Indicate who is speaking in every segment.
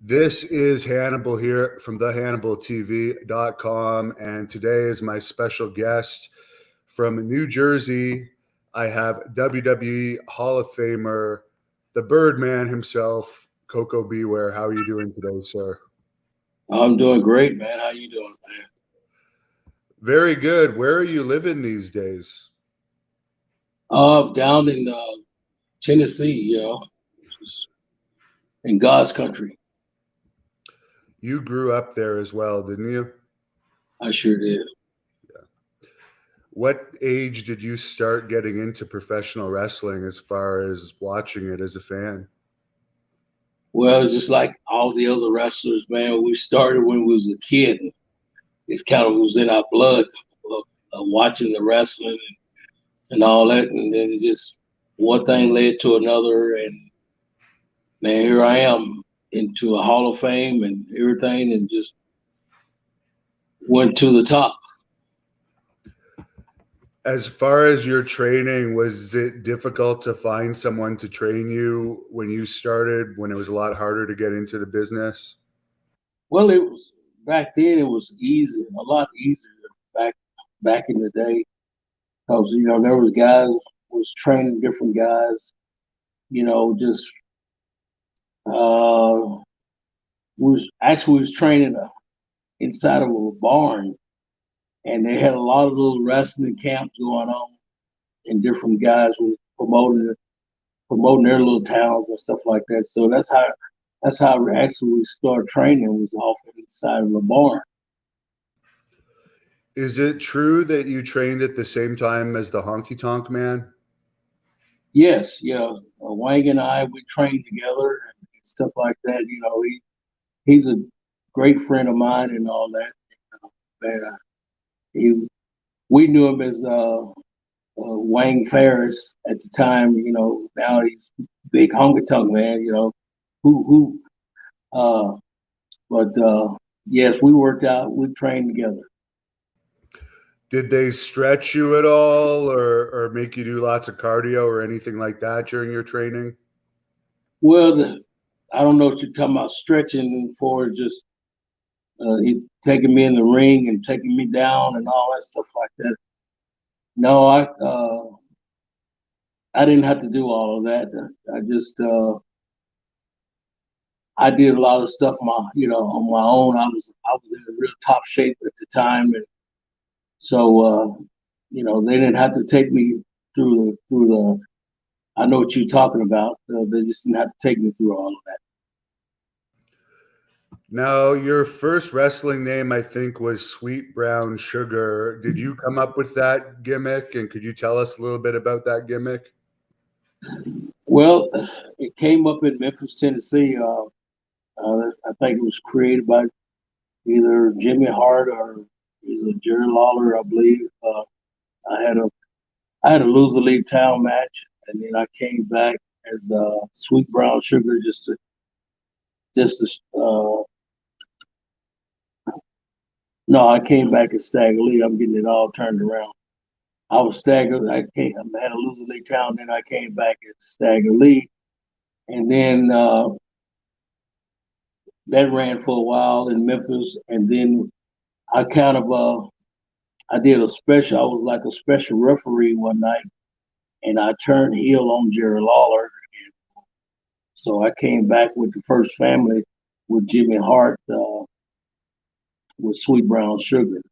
Speaker 1: This is Hannibal here from thehannibaltv.com, and today is my special guest from New Jersey. I have WWE Hall of Famer, the Birdman himself, Koko Ware. How are you doing today, sir?
Speaker 2: I'm doing great, man. How you doing, man?
Speaker 1: Very good. Where are you living these days?
Speaker 2: Down in Tennessee, just in God's country.
Speaker 1: You grew up there as well, didn't you?
Speaker 2: I sure did.
Speaker 1: What age did you start getting into professional wrestling as far as watching it as a fan?
Speaker 2: Well, it's just like all the other wrestlers, man. We started when we was a kid. It's kind of was in our blood, watching the wrestling and all that, and then it just one thing led to another, and man, here I am into a Hall of Fame and everything, and just went to the top.
Speaker 1: As far as your training, was it difficult to find someone to train you when you started, when it was a lot harder to get into the business?
Speaker 2: Well, it was back then. It was easy, a lot easier back in the day, because there was guys was training different guys. Just was training inside of a barn, and they had a lot of little wrestling camps going on, and different guys was promoting their little towns and stuff like that. So that's how actually we started training, was off inside of a barn.
Speaker 1: Is it true that you trained at the same time as the Honky Tonk Man?
Speaker 2: Yes, Wang and I, we trained together and stuff like that. He's a great friend of mine and all that. We knew him as Wang Ferris at the time. Now he's big Honky Tonk Man. Who. But yes, we worked out. We trained together.
Speaker 1: Did they stretch you at all or make you do lots of cardio or anything like that during your training?
Speaker 2: Well, I don't know if you're talking about stretching for just he taking me in the ring and taking me down and all that stuff like that. No, I didn't have to do all of that. I just I did a lot of stuff on my own. I was in a real top shape at the time, and so they didn't have to take me through the. I know what you're talking about. They just didn't have to take me through all of that.
Speaker 1: Now, your first wrestling name, I think, was Sweet Brown Sugar. Did you come up with that gimmick? And could you tell us a little bit about that gimmick?
Speaker 2: Well, it came up in Memphis, Tennessee. I think it was created by either Jimmy Hart or either Jerry Lawler, I believe. I had a loser leave town match, and then I came back as Sweet Brown Sugar no, I came back as Stagger Lee. I'm getting it all turned around. I was Stagger. I had a loser leave town, then I came back as Stagger Lee, and then that ran for a while in Memphis, and then I kind of I did a special. I was like a special referee one night, and I turned heel on Jerry Lawler. So I came back with the first family with Jimmy Hart with Sweet Brown Sugar.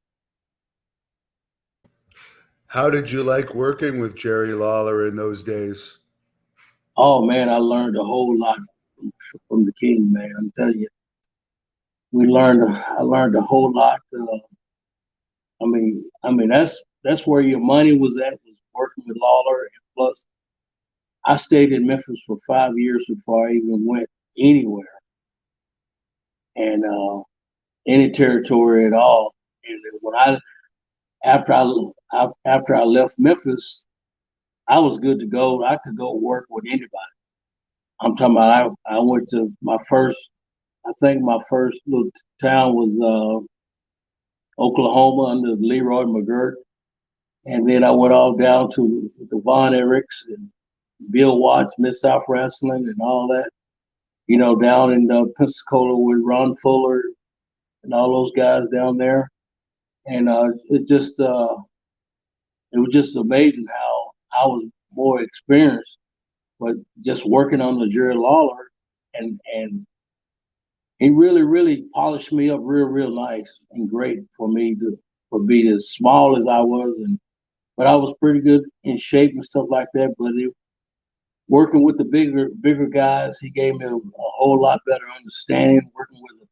Speaker 1: How did you like working with Jerry Lawler in those days?
Speaker 2: Oh man, I learned a whole lot from the King, man. I'm telling you, I learned a whole lot. That's where your money was at, was working with Lawler, and plus I stayed in Memphis for 5 years before I even went anywhere, and any territory at all. And when after I left Memphis, I was good to go. I could go work with anybody. I'm talking about I went to my first. I think my first little town was Oklahoma under Leroy McGirt, and then I went all down to the Von Erichs and Bill Watts, Mid South Wrestling, and all that. down in Pensacola with Ron Fuller and all those guys down there. And it was just amazing how I was more experienced, but just working on the Jerry Lawler, and he really, really polished me up real nice and great for being as small as I was, but I was pretty good in shape and stuff like that. But working with the bigger guys, he gave me a whole lot better understanding. Working with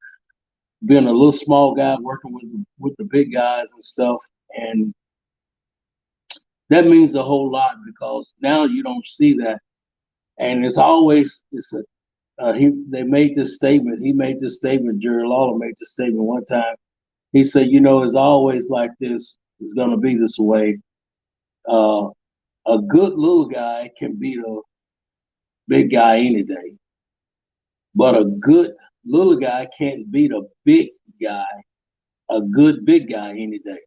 Speaker 2: being a little small guy, working with the big guys and stuff, and that means a whole lot because now you don't see that, and it's a they made this statement. He made this statement. Jerry Lawler made this statement one time. He said, it's always like this. It's going to be this way. Uh, a good little guy can beat a big guy any day, but a good little guy can't beat a big guy, a good big guy any day.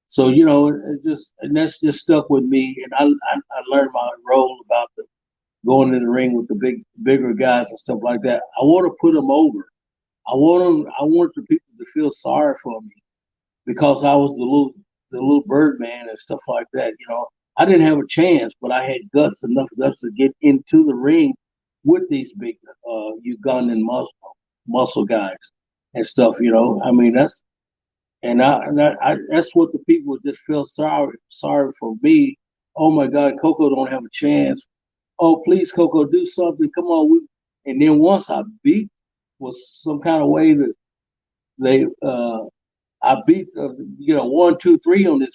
Speaker 2: So and that's just stuck with me. And I learned my role about going in the ring with the bigger guys and stuff like that. I want to put them over. I want the people to feel sorry for me because I was the little Birdman and stuff like that. I didn't have a chance, but I had enough guts to get into the ring with these big Ugandan muscle guys and stuff. I mean that's what the people just feel sorry for me. Oh my God, Koko don't have a chance. Oh please, Koko, do something. Come on, and then once I beat was some kind of way that they I beat 1, 2, 3 on the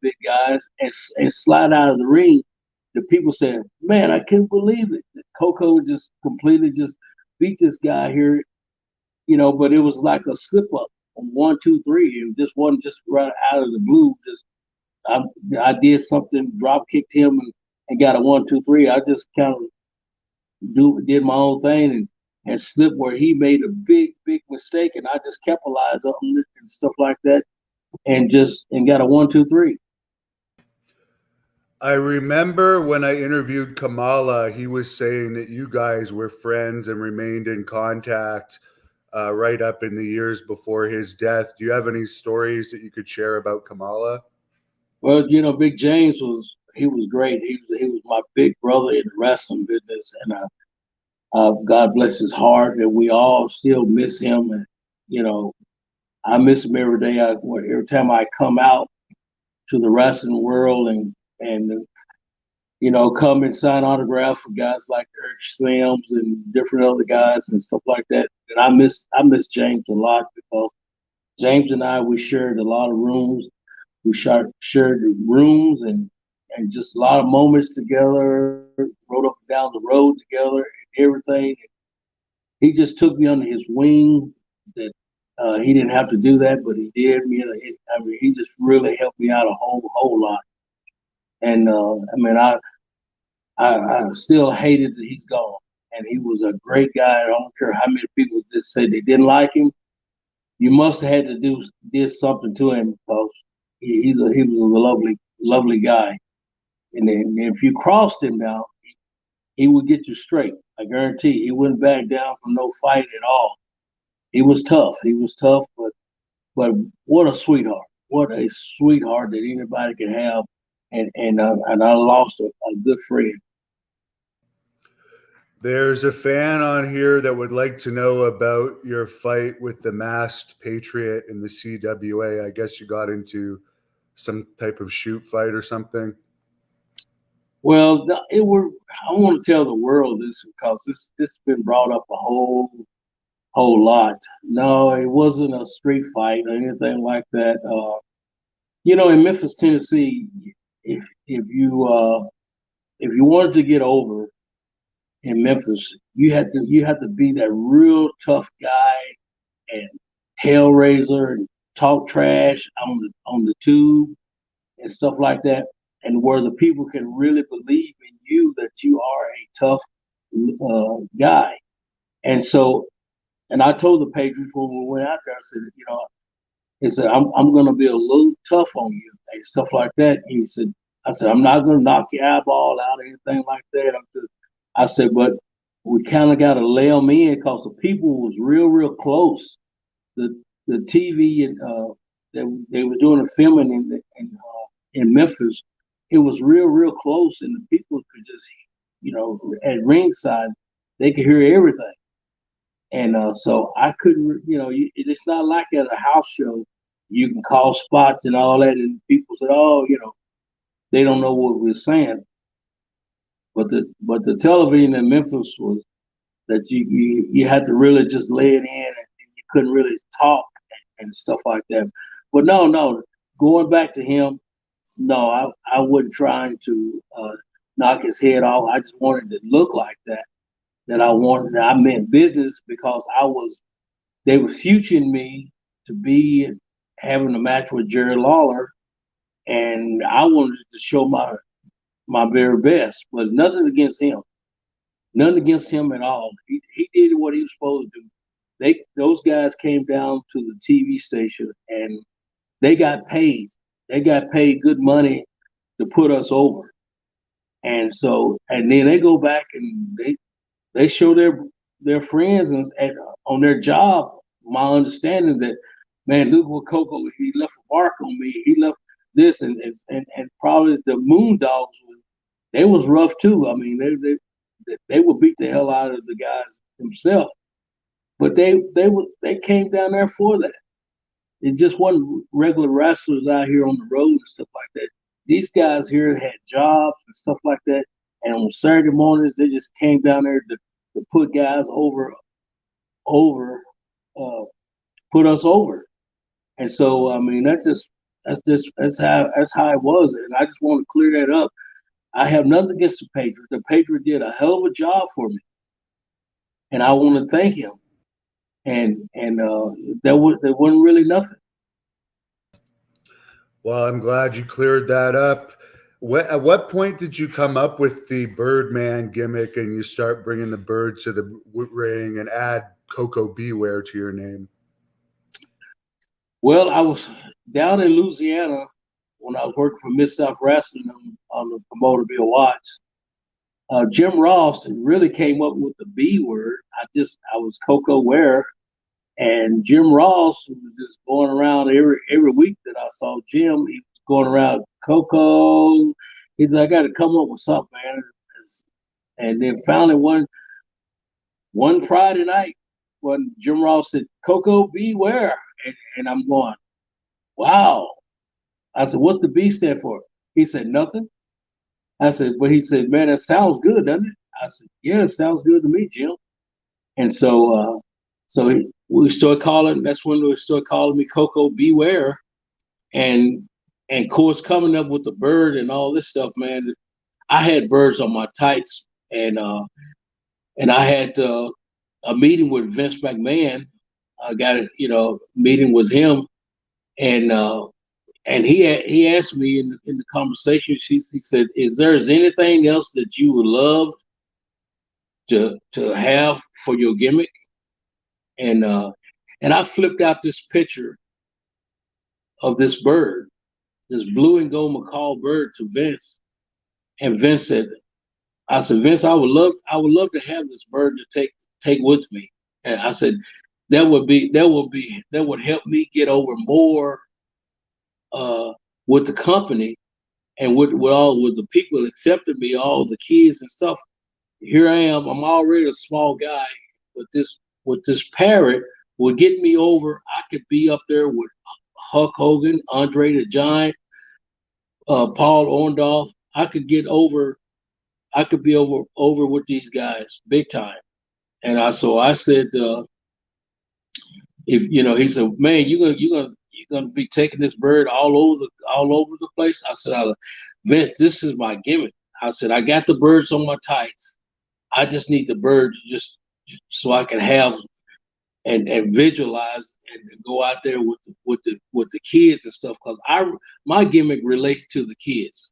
Speaker 2: big guys and slide out of the ring. The people said, "Man, I can't believe it. Koko just completely just beat this guy here." But it was like a slip up on 1, 2, 3. It just wasn't just right out of the blue. Just I did something, drop kicked him and got a 1, 2, 3. I just kind of did my own thing and slipped where he made a big mistake, and I just capitalized on it and stuff like that, and got a 1, 2, 3.
Speaker 1: I remember when I interviewed Kamala, he was saying that you guys were friends and remained in contact right up in the years before his death. Do you have any stories that you could share about Kamala?
Speaker 2: Well, Big James was great. He was my big brother in the wrestling business, and God bless his heart, and we all still miss him. And I miss him every day. Every time I come out to the wrestling world and come and sign autographs for guys like Eric Sims and different other guys and stuff like that. And I miss James a lot because James and we shared a lot of rooms. We shared the rooms and just a lot of moments together, rode up and down the road together and everything. He just took me under his wing. That he didn't have to do that, but he did. He just really helped me out a whole lot. And I still hated that he's gone. And he was a great guy. I don't care how many people just say they didn't like him. You must have had to did something to him because he was a lovely guy. And then if you crossed him now, he would get you straight. I guarantee he wouldn't back down from no fight at all. He was tough. But what a sweetheart. What a sweetheart that anybody can have. And I lost a good friend.
Speaker 1: There's a fan on here that would like to know about your fight with the Masked Patriot in the CWA. I guess you got into some type of shoot fight or something.
Speaker 2: Well, I want to tell the world this because this has been brought up a whole lot. No, it wasn't a street fight or anything like that. In Memphis, Tennessee, if you wanted to get over in Memphis, you had to be that real tough guy and hellraiser and talk trash on the tube and stuff like that, and where the people can really believe in you that you are a tough guy. And so, and I told the Patriots when we went out there, I said, I'm going to be a little tough on you and stuff like that. I said, I'm not going to knock your eyeball out or anything like that. I said, but we kind of got to lay them in because the people was real close. The TV and they were doing a filming in Memphis. It was real close, and the people could just, at ringside, they could hear everything. And so I couldn't, it's not like at a house show. You can call spots and all that, and people said, "Oh, they don't know what we're saying." But the television in Memphis was that you had to really just lay it in, and you couldn't really talk and stuff like that. But no, going back to him, no, I wasn't trying to knock his head off. I just wanted to look like that. I meant business because they were futuring me to be having a match with Jerry Lawler, and I wanted to show my very best. Was nothing against him. Nothing against him at all. He did what he was supposed to do. Those guys came down to the TV station and they got paid. They got paid good money to put us over. And then they go back and they show their friends and on their job. My understanding that, man, look what Koko, he left a mark on me. He left this and probably the Moondogs, they was rough too. I mean, they would beat the hell out of the guys themselves. But they came down there for that. It just wasn't regular wrestlers out here on the road and stuff like that. These guys here had jobs and stuff like that. And on Saturday mornings, they just came down there to put guys put us over. And so, I mean, that's how it was. And I just want to clear that up. I have nothing against the Patriot. The Patriot did a hell of a job for me, and I want to thank him. And there wasn't really nothing.
Speaker 1: Well, I'm glad you cleared that up. At what point did you come up with the Birdman gimmick and you start bringing the bird to the ring and add Koko B. Ware to your name?
Speaker 2: Well, I was down in Louisiana when I was working for Mid-South Wrestling on the promoter Bill Watts. Jim Ross really came up with the B word. I was Koko Ware, and Jim Ross was just going around every week that I saw Jim. He was going around Koko. He said, "I got to come up with something, man." And then finally one Friday night, when Jim Ross said, "Koko B Ware," and I'm going, "Wow." I said, "What's the B stand for?" He said, "Nothing." I said, but he said, "Man, that sounds good, doesn't it?" I said, "Yeah, it sounds good to me, Jim." And so we started calling. That's when we started calling me Koko B Ware, and of course coming up with the bird and all this stuff, man. I had birds on my tights, and I had a meeting with Vince McMahon. I got a meeting with him, and he asked me in the conversation. He said, "Is there anything else that you would love to have for your gimmick?" And I flipped out this picture of this bird, this blue and gold macaw bird, to Vince, and Vince said, "I said, Vince, I would love to have this bird to take with me." And I said, that would help me get over more with the company and with the people that accepted me, all the kids and stuff. Here I am. I'm already a small guy, but this parrot would get me over. I could be up there with Hulk Hogan, Andre the Giant, Paul Orndorff. I could get over. I could be over with these guys big time. And I said, if he said, "Man, you're gonna be taking this bird all over the place." I said, "Vince, this is my gimmick." I said, "I got the birds on my tights. I just need the birds just so I can have and visualize and go out there with the kids and stuff, because my gimmick relates to the kids.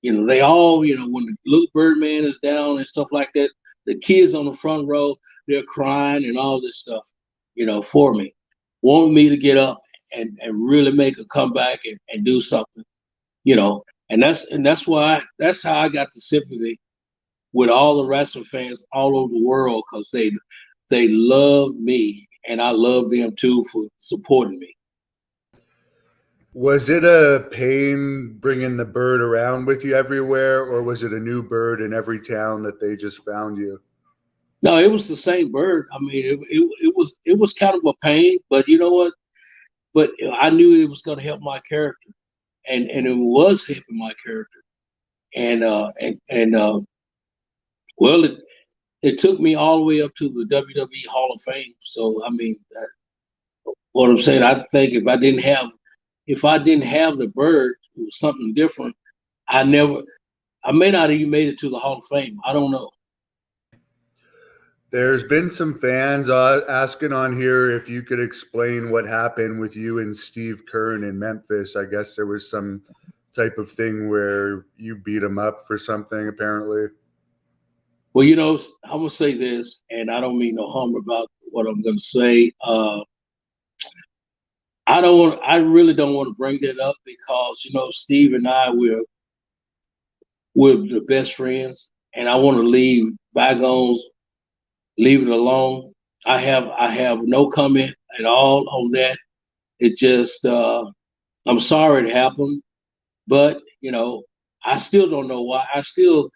Speaker 2: They all, when the little Birdman is down and stuff like that, the kids on the front row, they're crying and all this stuff, for me, want me to get up and really make a comeback and do something, and that's how I got the sympathy with all the wrestling fans all over the world because they love me and I love them too for supporting me.
Speaker 1: Was it a pain bringing the bird around with you everywhere, or was it a new bird in every town that they just found you?
Speaker 2: No, it was the same bird. I mean, it was kind of a pain, but you know what? But I knew it was going to help my character, and it was helping my character. And well, it took me all the way up to the WWE Hall of Fame. So I mean, what I'm saying, I think if I didn't have the bird, it was something different. I may not even made it to the Hall of Fame. I don't know.
Speaker 1: There's been some fans asking on here if you could explain what happened with you and Steve Kern in Memphis. I guess there was some type of thing where you beat him up for something, apparently.
Speaker 2: Well, you know, I'm gonna say this, and I don't mean no harm about what I'm gonna say. I really don't want to bring that up because you know, Steve and I we're the best friends, and I want to leave bygones, leave it alone. I have no comment at all on that. It just I'm sorry it happened, but you know, I still don't know why. I still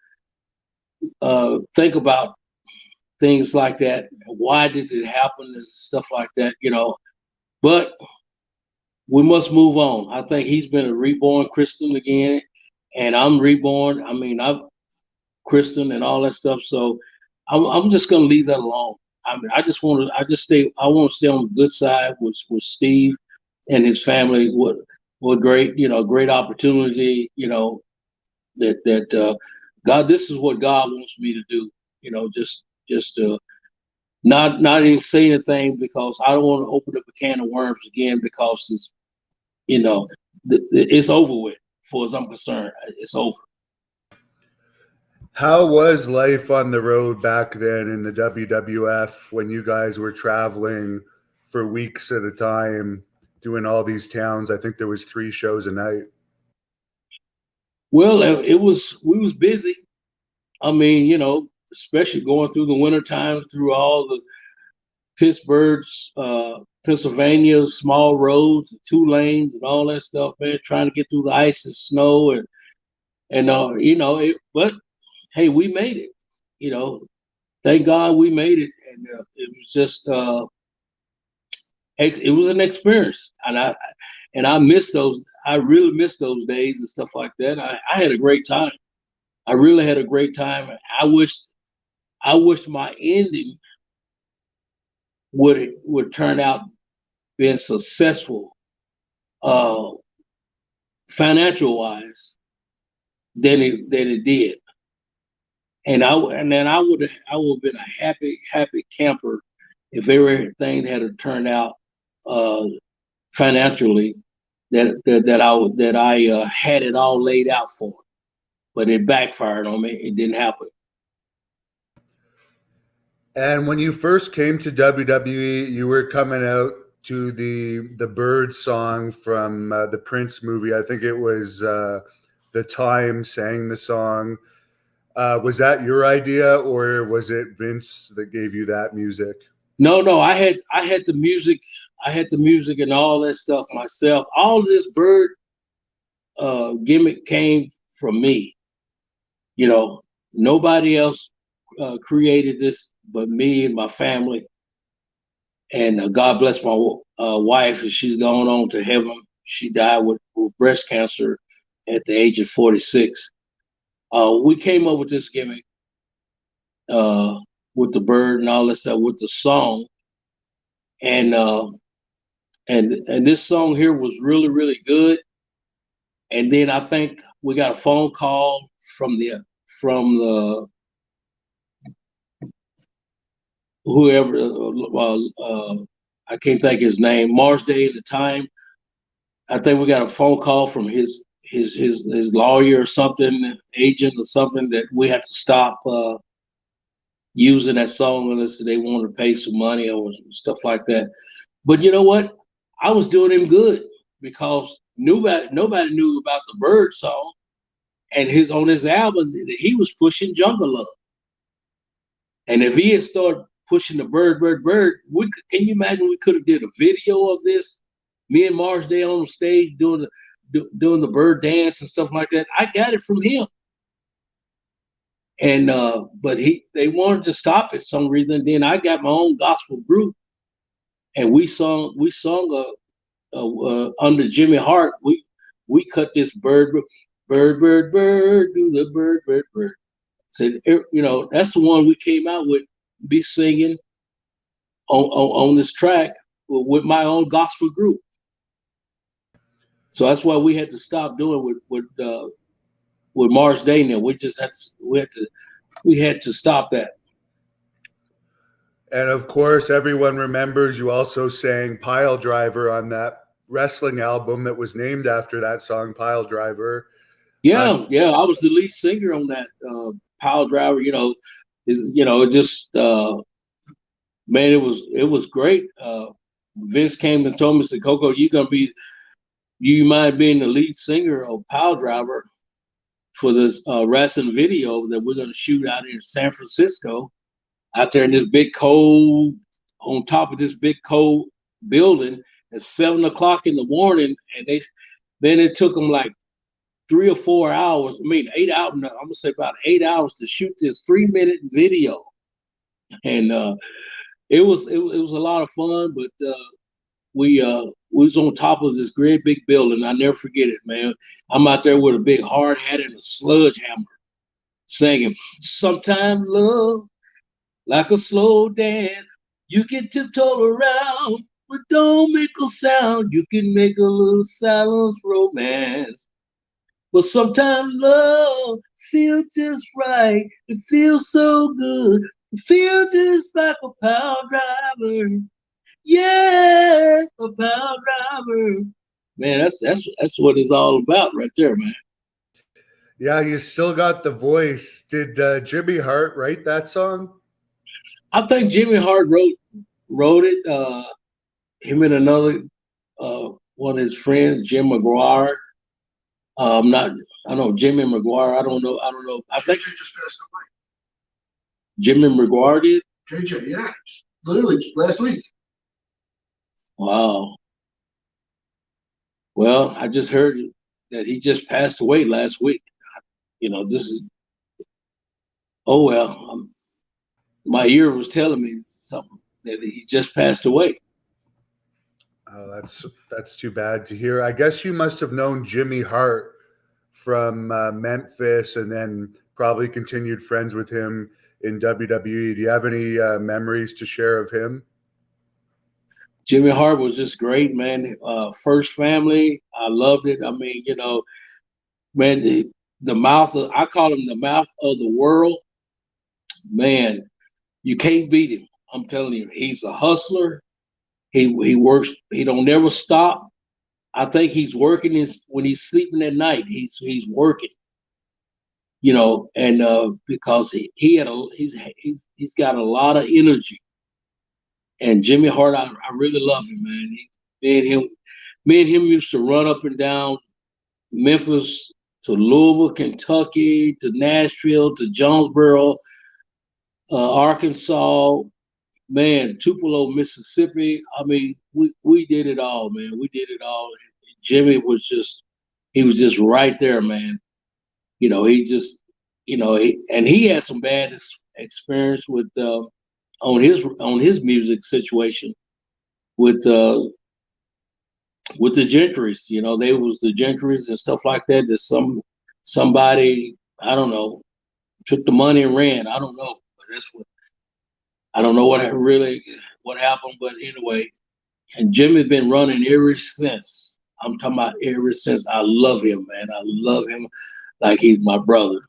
Speaker 2: think about things like that. Why did it happen and stuff like that, you know? But we must move on. I think he's been a reborn Christian again, and I'm reborn. I mean, I'm Christian and all that stuff. So I'm just gonna leave that alone. I mean, I want to stay on the good side with Steve and his family. What great, you know, great opportunity, you know, that God, this is what God wants me to do. You know, just not even say anything because I don't want to open up a can of worms again because it's you know it's over with. As far as I'm concerned, it's over.
Speaker 1: How was life on the road back then in the WWF when you guys were traveling for weeks at a time, doing all these towns? I think there was 3 shows a night.
Speaker 2: Well, it was we was busy. I mean, you know, especially going through the winter times, through all the Pittsburgh's, Pennsylvania, small roads, 2 lanes, and all that stuff, man. Trying to get through the ice and snow, and you know, but hey, we made it. You know, thank God we made it, and it was just it was an experience, and I miss those. I really miss those days and stuff like that. I had a great time. I really had a great time. I wished my ending would turn out being successful, uh, financial wise, than it did. And then I would have been a happy camper if everything had turned out uh, financially that I had it all laid out for. But it backfired on me. It didn't happen.
Speaker 1: And when you first came to WWE, you were coming out to the Bird song from the Prince movie. I think it was The Time sang the song. Was that your idea, or was it Vince that gave you that music?
Speaker 2: No, I had the music. I had the music and all that stuff myself. All this bird gimmick came from me. You know, nobody else created this but me and my family. And God bless my wife, and she's gone on to heaven. She died with breast cancer at the age of 46. We came up with this gimmick uh, with the bird and all that stuff, with the song, and and this song here was really good. And then I think we got a phone call from the whoever I can't think his name, Mars Day at the time. I think we got a phone call from his lawyer or something, agent or something, that we had to stop using that song unless they wanted to pay some money or stuff like that. But you know what? I was doing him good because nobody knew about the Bird song, and his on his album he was pushing Jungle Love. And if he had started pushing the bird, can you imagine we could have did a video of this? Me and Mars Day on the stage doing the bird dance and stuff like that. I got it from him. And but they wanted to stop it for some reason. Then I got my own gospel group, and we sung under Jimmy Hart. We cut this bird, do the bird. Said, that's the one we came out with, be singing on this track with my own gospel group. So that's why we had to stop doing with Mars Day. Now we had to stop that.
Speaker 1: And of course, everyone remembers you also sang Pile Driver on that wrestling album that was named after that song, Pile Driver.
Speaker 2: Yeah, I was the lead singer on that Pile Driver. Man, it was great. Vince came and told me, said, Koko, you mind being the lead singer of Pile Driver for this wrestling video that we're going to shoot out in San Francisco, out there in this big cold, on top of this big cold building at 7:00 in the morning. And then it took them like 3 or 4 hours. 8 hours. I'm gonna say about 8 hours to shoot this 3-minute video. And it was a lot of fun, but we was on top of this great big building. I never forget it, man. I'm out there with a big hard hat and a sludge hammer, singing, "Sometime love, like a slow dance, you can tiptoe around, but don't make a sound. You can make a little silence romance. But sometimes love feels just right. It feels so good. It feels just like a power driver. Yeah, a power driver." Man, that's what it's all about right there, man.
Speaker 1: Yeah, you still got the voice. Did Jimmy Hart write that song?
Speaker 2: I think Jimmy Hart wrote it. Him and another one of his friends, Jim McGuire. I know Jimmy McGuire. I don't know. I think
Speaker 3: JJ just passed away.
Speaker 2: Jimmy McGuire did.
Speaker 3: JJ, yeah, literally last week.
Speaker 2: Wow. Well, I just heard that he just passed away last week. This is. Oh well, my ear was telling me something that he just passed away.
Speaker 1: Oh, that's too bad to hear. I guess you must have known Jimmy Hart from Memphis, and then probably continued friends with him in WWE. Do you have any memories to share of him?
Speaker 2: Jimmy Hart was just great, man. First family, I loved it. Man, the mouth of, I call him the mouth of the world. Man, you can't beat him. I'm telling you, he's a hustler. He works. He don't never stop. I think he's working when he's sleeping at night. He's working. And because he's got a lot of energy. And Jimmy Hart, I really love him, man. Me and him used to run up and down Memphis to Louisville, Kentucky, to Nashville, to Jonesboro, Arkansas, man, Tupelo, Mississippi. We did it all, man. We did it all. Jimmy was just right there, man. He had some bad experience with on his music situation with the Gentrys. They was the Gentrys and stuff like that. That somebody, I don't know, took the money and ran. I don't know, but I don't know what happened. But anyway, and Jimmy's been running ever since. I'm talking about ever since. I love him, man. I love him like he's my brother.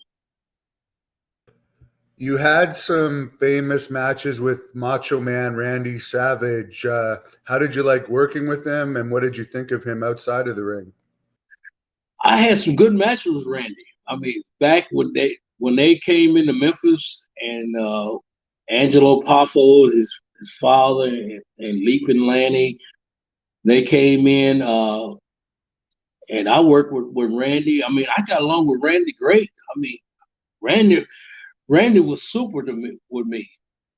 Speaker 1: You had some famous matches with Macho Man Randy Savage. How did you like working with him, and what did you think of him outside of the ring?
Speaker 2: I had some good matches with Randy. Back when they came into Memphis, and Angelo Poffo, his father, and Leaping Lanny, they came in, and I worked with Randy. I got along with Randy great. Randy was super with me.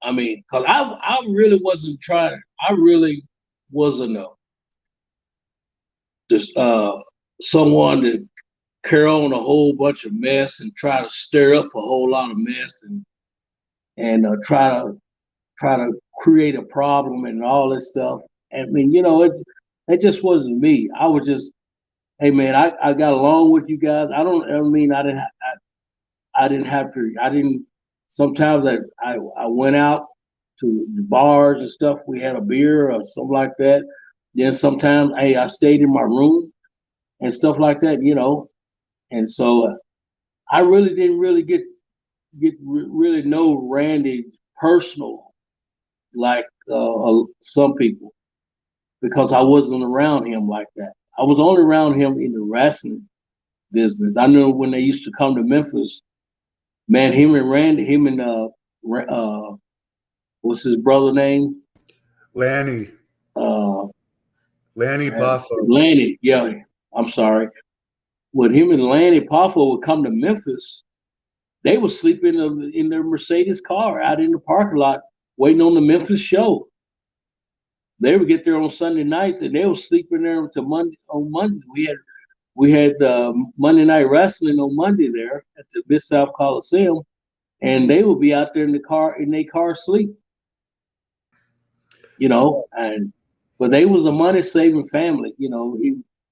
Speaker 2: I mean, because I really wasn't trying. I really wasn't just someone to carry on a whole bunch of mess and try to stir up a whole lot of mess and try to create a problem and all this stuff. I mean, it just wasn't me. I was just, hey man, I got along with you guys. I mean, I didn't have to. I didn't. Sometimes I went out to the bars and stuff. We had a beer or something like that. Then sometimes, hey, I stayed in my room and stuff like that, And so I really didn't really really know Randy personal like some people because I wasn't around him like that. I was only around him in the wrestling business. I knew when they used to come to Memphis, man, him and Randy, what's his brother name?
Speaker 1: Lanny.
Speaker 2: Uh,
Speaker 1: Lanny Poffo.
Speaker 2: Lanny, yeah, I'm sorry. When him and Lanny Poffo would come to Memphis, they would sleep in their Mercedes car out in the parking lot waiting on the Memphis show. They would get there on Sunday nights and they would sleep in there until on Mondays. We had Monday Night Wrestling on Monday there at the Mid-South Coliseum, and they would be out there in their car sleep. But they was a money saving family,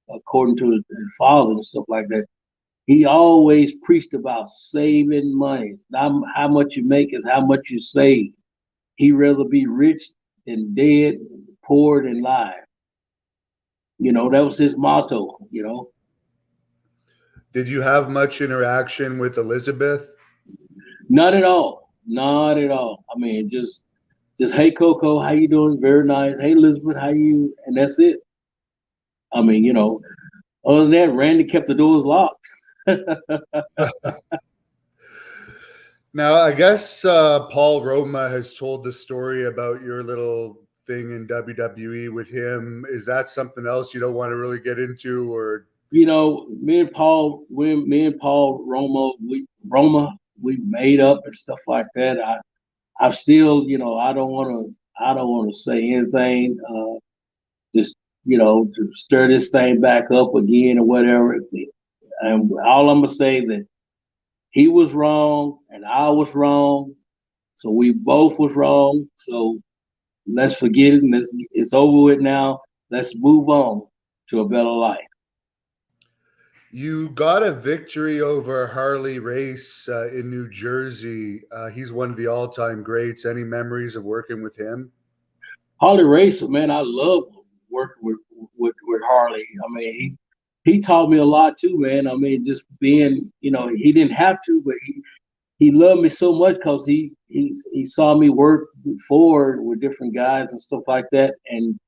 Speaker 2: according to his father and stuff like that. He always preached about saving money. It's not how much you make, it's how much you save. He'd rather be rich than dead, poor than alive. That was his motto,
Speaker 1: Did you have much interaction with Elizabeth?
Speaker 2: Not at all. Not at all. I mean, just hey Koko, how you doing? Very nice. Hey Elizabeth, how you? And that's it. I mean, other than that, Randy kept the doors locked.
Speaker 1: Now, I guess Paul Roma has told the story about your little thing in WWE with him. Is that something else you don't want to really get into, or?
Speaker 2: Me and Paul Roma, we made up and stuff like that. I still, I don't want to say anything. Just, to stir this thing back up again or whatever. And all I'm gonna say that he was wrong and I was wrong, so we both was wrong. So let's forget it. And it's over with now. Let's move on to a better life.
Speaker 1: You got a victory over Harley Race in New Jersey. He's one of the all-time greats. Any memories of working with him?
Speaker 2: Harley Race, man, I love working with Harley. I mean, he taught me a lot too, man. I mean, just being, he didn't have to, but he loved me so much because he saw me work before with different guys and stuff like that. And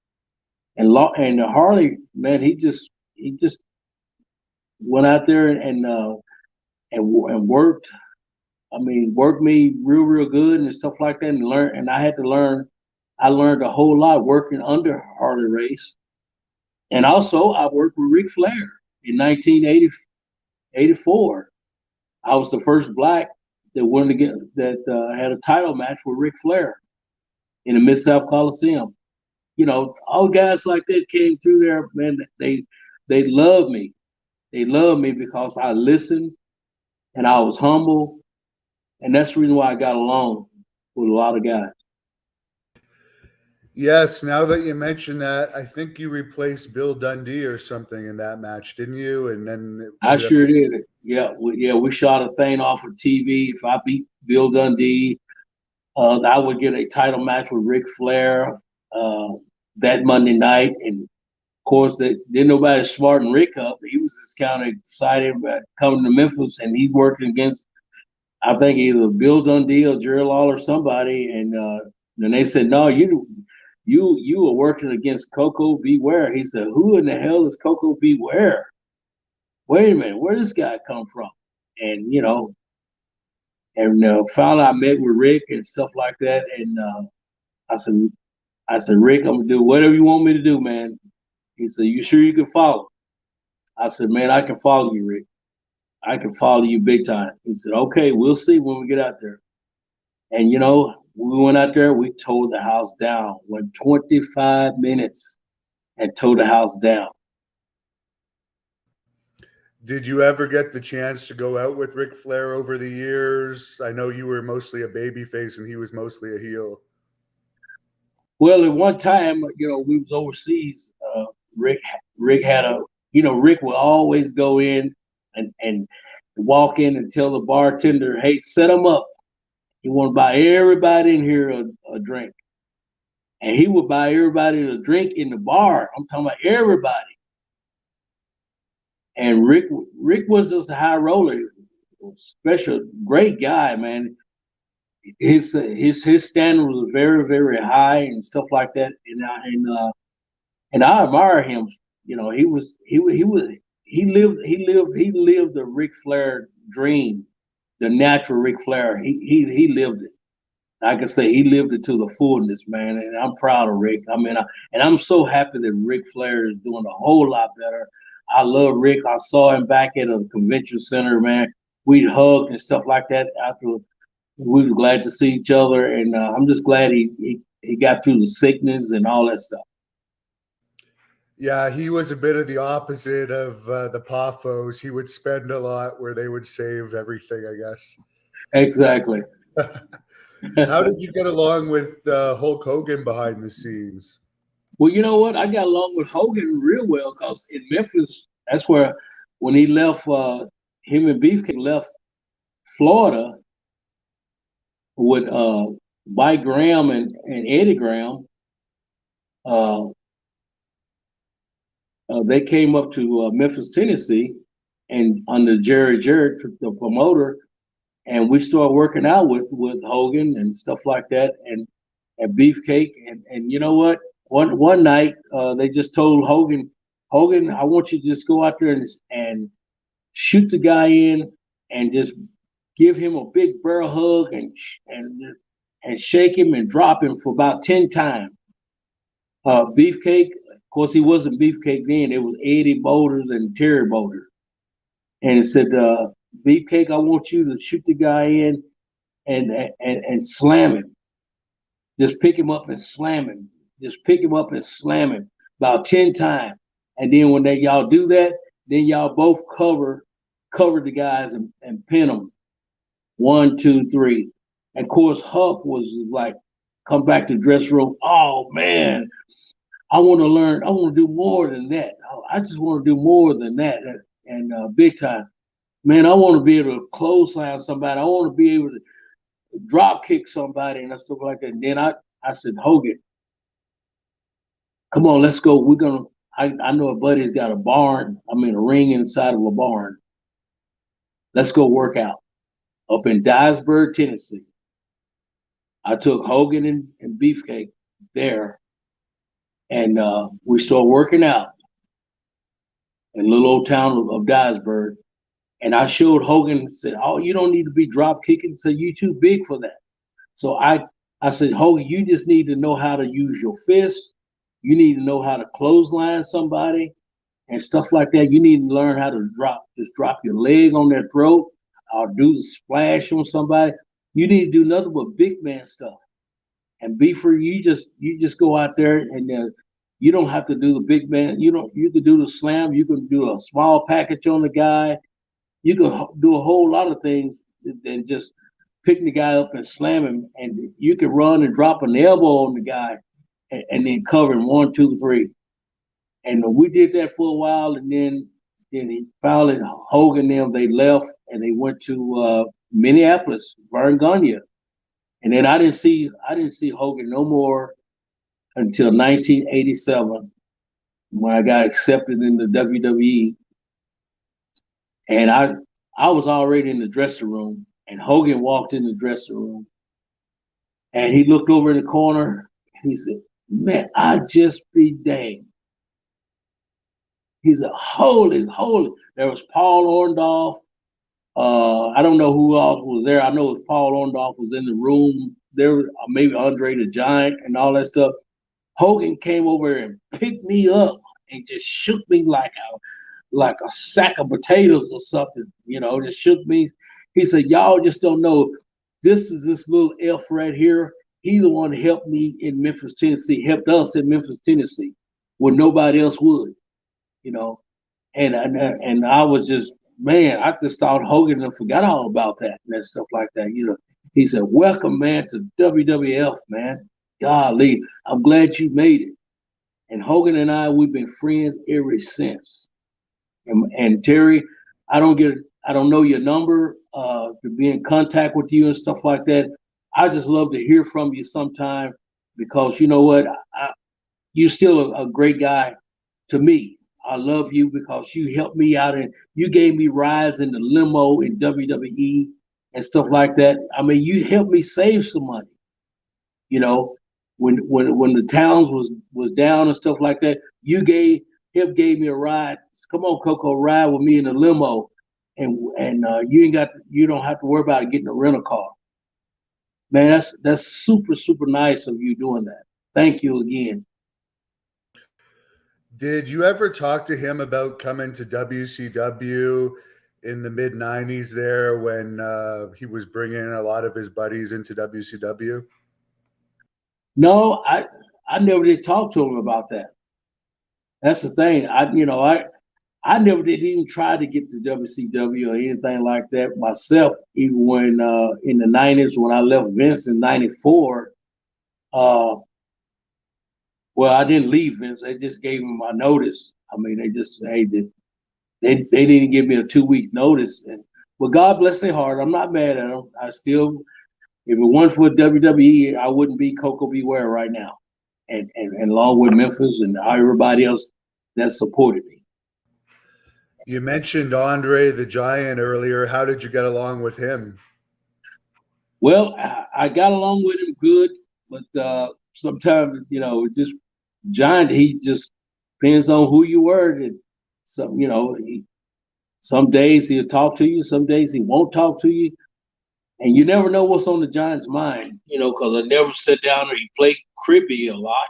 Speaker 2: Harley, man, he just went out there and worked. I mean, worked me real good and stuff like that, and learn. And I had to learn. I learned a whole lot working under Harley Race, and also I worked with Ric Flair in 1984. I was the first black that had a title match with Ric Flair in the Mid-South Coliseum. All guys like that came through there, man. They loved me. They loved me because I listened and I was humble, and that's the reason why I got along with a lot of guys.
Speaker 1: Yes, now that you mention that, I think you replaced Bill Dundee or something in that match, didn't you? And then
Speaker 2: I sure did. Yeah, we shot a thing off of TV. If I beat Bill Dundee, I would get a title match with Ric Flair that Monday night. And of course, didn't nobody smarten Rick up. He was just kind of excited about coming to Memphis, and he working against, I think, either Bill Dundee or Jerry Lawler or somebody. And then they said, "No, you were working against Koko B. Ware." He said, "Who in the hell is Koko B. Ware? Wait a minute, where this guy come from?" And found out I met with Rick and stuff like that. And I said, "Rick, I'm gonna do whatever you want me to do, man." He said, "You sure you can follow?" I said, "Man, I can follow you, Rick. I can follow you big time." He said, "Okay, we'll see when we get out there." And We went out there, we tore the house down. Went 25 minutes and tore the house down.
Speaker 1: Did you ever get the chance to go out with Ric Flair over the years? I know you were mostly a babyface and he was mostly a heel.
Speaker 2: Well, at one time, we was overseas. Rick had Rick would always go in and walk in and tell the bartender, "Hey, set him up. He want to buy everybody in here a drink." And he would buy everybody a drink in the bar. I'm talking about everybody. And Rick was just a high roller, special, great guy, man. His standard was very, very high and stuff like that. And I admire him. He lived the Ric Flair dream, the natural Ric Flair. He lived it. I can say he lived it to the fullness, man. And I'm proud of Rick. I mean, and I'm so happy that Ric Flair is doing a whole lot better. I love Rick. I saw him back at a convention center, man. We'd hug and stuff like that after we were glad to see each other. And I'm just glad he got through the sickness and all that stuff.
Speaker 1: Yeah, he was a bit of the opposite of the Poffos. He would spend a lot where they would save everything, I guess.
Speaker 2: Exactly.
Speaker 1: How did you get along with Hulk Hogan behind the scenes?
Speaker 2: Well, you know what? I got along with Hogan real well because in Memphis, that's where when he left, him and Beefcake left Florida with Mike Graham and Eddie Graham. They came up to Memphis, Tennessee, and under Jerry, the promoter, and we started working out with Hogan and stuff like that, and Beefcake, and you know what? One night they just told Hogan, I want you to just go out there and shoot the guy in, and just give him a big bear hug and shake him and drop him for about 10 times. Beefcake, of course, he wasn't Beefcake then. It was Eddie Boulders and Terry Boulders. And it said, Beefcake, I want you to shoot the guy in and slam him. Just pick him up and slam him. Just pick him up and slam him about 10 times. And then when y'all do that, then y'all both cover the guys and pin them. 1, 2, 3. And of course, Huck was just like, come back to the dressing room. Oh, man, I want to learn. I want to do more than that. I just want to do more than that. And big time. Man, I want to be able to clothesline somebody. I want to be able to drop kick somebody and stuff like that. And then I said, Hogan, come on, let's go. We're going to, I know a buddy's got a ring inside of a barn. Let's go work out up in Dyersburg, Tennessee. I took Hogan and Beefcake there, and we started working out in the little old town of Dyersburg. And I showed Hogan and said, oh, you don't need to be drop kicking, so you're too big for that. So I said, Hogan, you just need to know how to use your fists. You need to know how to clothesline somebody and stuff like that. You need to learn how to drop your leg on their throat or do the splash on somebody. You need to do nothing but big man stuff. And Beefer, you just go out there and you don't have to do the big man. You can do the slam. You can do a small package on the guy. You can do a whole lot of things than just picking the guy up and slam him. And you can run and drop an elbow on the guy and then cover him 1, 2, 3. And we did that for a while, and then he finally Hogan and them, they left and they went to Minneapolis, Varngonia. And then I didn't see Hogan no more until 1987 when I got accepted in the WWE. And I was already in the dressing room, and Hogan walked in the dressing room, and he looked over in the corner. And he said, "Man, I just be dang." He said, "Holy." There was Paul Orndorff. I don't know who else was there. I know it was Paul Orndorff was in the room. There was maybe Andre the Giant and all that stuff. Hogan came over and picked me up and just shook me like a sack of potatoes or something, just shook me. He said, y'all just don't know. This is this little F right here. He's the one that helped me in Memphis, Tennessee, helped us in Memphis, Tennessee, when nobody else would, you know. And I was just, man, I just thought Hogan and forgot all about that and that stuff like that, you know. He said, "Welcome, man, to WWF, man. Golly, I'm glad you made it." And Hogan and I, we've been friends ever since. And Terry, I don't know your number to be in contact with you and stuff like that. I just love to hear from you sometime because you know what, you're still a great guy to me. I love you because you helped me out and you gave me rides in the limo in WWE and stuff like that. I mean, you helped me save some money. You know, when the towns was down and stuff like that, gave me a ride. Come on, Koko, ride with me in the limo, and you don't have to worry about getting a rental car. Man, that's super nice of you doing that. Thank you again.
Speaker 1: Did you ever talk to him about coming to WCW in the mid 90s there when he was bringing a lot of his buddies into WCW?
Speaker 2: No, I never did talk to him about that. That's the thing. I never did even try to get to WCW or anything like that myself. Even when in the '90s when I left Vince in '94, well, I didn't leave Vince. They just gave him my notice. I mean, they didn't give me a 2 weeks notice. But God bless their heart. I'm not mad at them. I still, if it weren't for WWE, I wouldn't be Koko B. Ware right now, and along with Memphis and everybody else that supported me.
Speaker 1: You mentioned Andre the Giant earlier. How did you get along with him?
Speaker 2: Well, I got along with him good, but sometimes just Giant. He just depends on who you were. And some days he'll talk to you, some days he won't talk to you, and you never know what's on the Giant's mind. Because I never sat down and he played cribbie a lot,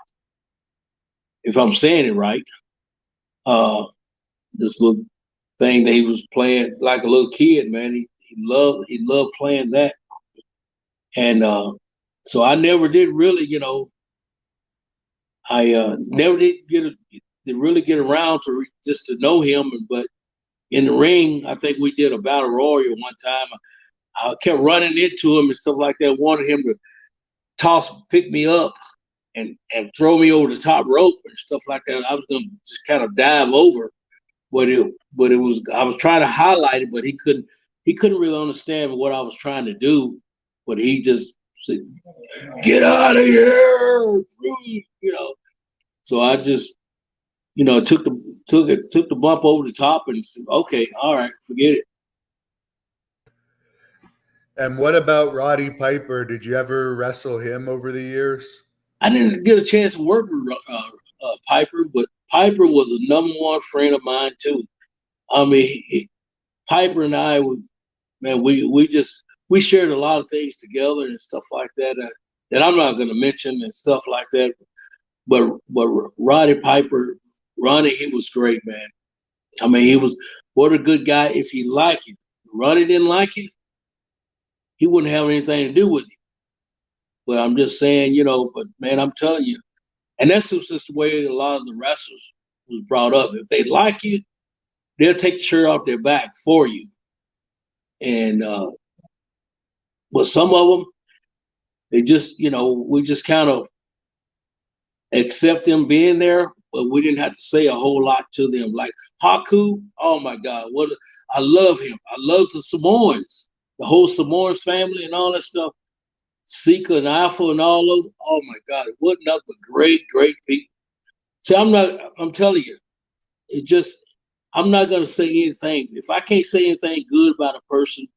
Speaker 2: if I'm saying it right. This little thing that he was playing like a little kid, man. He loved playing that. And so I never did really, I never did really get around to just to know him. But in the ring, I think we did a battle royal one time. I kept running into him and stuff like that, wanted him to pick me up and throw me over the top rope and stuff like that. I was gonna just kind of dive over, but it was, I was trying to highlight it, but he couldn't really understand what I was trying to do. But he just said, "Get out of here!" So I just, took the bump over the top and said, "Okay, all right, forget it."
Speaker 1: And what about Roddy Piper? Did you ever wrestle him over the years?
Speaker 2: I didn't get a chance to work with Piper, but Piper was a number one friend of mine too. I mean, Piper and I would, man, we shared a lot of things together and stuff like that that I'm not going to mention and stuff like that. But Roddy Piper, Ronnie, he was great, man. I mean, he was what a good guy if he liked it. Ronnie didn't like it, he wouldn't have anything to do with it. But I'm just saying, but man, I'm telling you, and that's just the way a lot of the wrestlers was brought up. If they like you, they'll take the shirt off their back for you. And but some of them, they just, we just kind of accept them being there, but we didn't have to say a whole lot to them. Like Haku, oh my God, I love him. I love the Samoans, the whole Samoans family and all that stuff. Sika and Alpha and all those. Oh my God, it wasn't nothing but great people. See, I'm telling you, I'm not going to say anything. If I can't say anything good about a person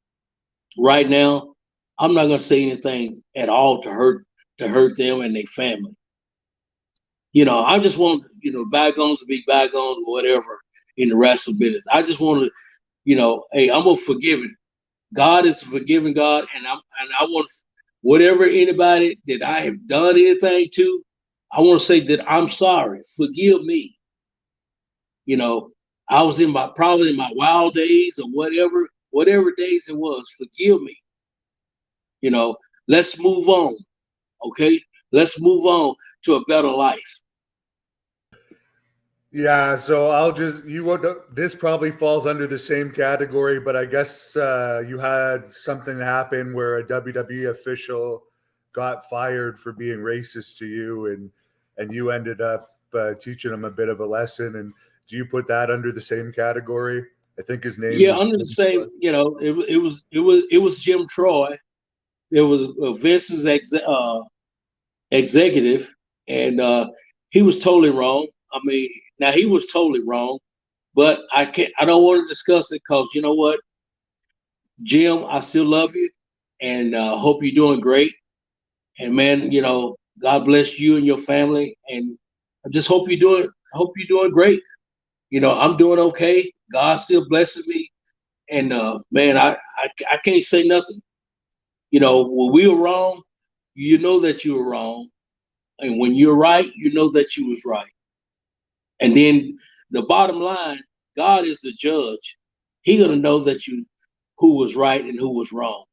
Speaker 2: right now, I'm not going to say anything at all to hurt them and their family. I just want, bygones to be bygones or whatever in the wrestling business. I just want to, hey, I'm a forgiving. God is a forgiving God, and I want whatever anybody that I have done anything to, I want to say that I'm sorry. Forgive me. I was probably in my wild days or whatever days it was. Forgive me. Let's move on. Okay, let's move on to a better life.
Speaker 1: Yeah, so I'll just this probably falls under the same category, but I guess you had something happen where a WWE official got fired for being racist to you, and you ended up teaching him a bit of a lesson. And do you put that under the same category? I think his name
Speaker 2: Yeah,
Speaker 1: was
Speaker 2: under the same, it was Jim Troy. It was Vince's executive, and he was totally wrong. I mean, now he was totally wrong, but I can't. I don't want to discuss it because you know what, Jim, I still love you, and hope you're doing great. And man, God bless you and your family, and I just hope you're doing great. I'm doing okay. God's still blessing me, and man, I can't say nothing. When we were wrong, you know that you were wrong, and when you're right, you know that you was right. And then the bottom line, God is the judge. He gonna know that you who was right and who was wrong.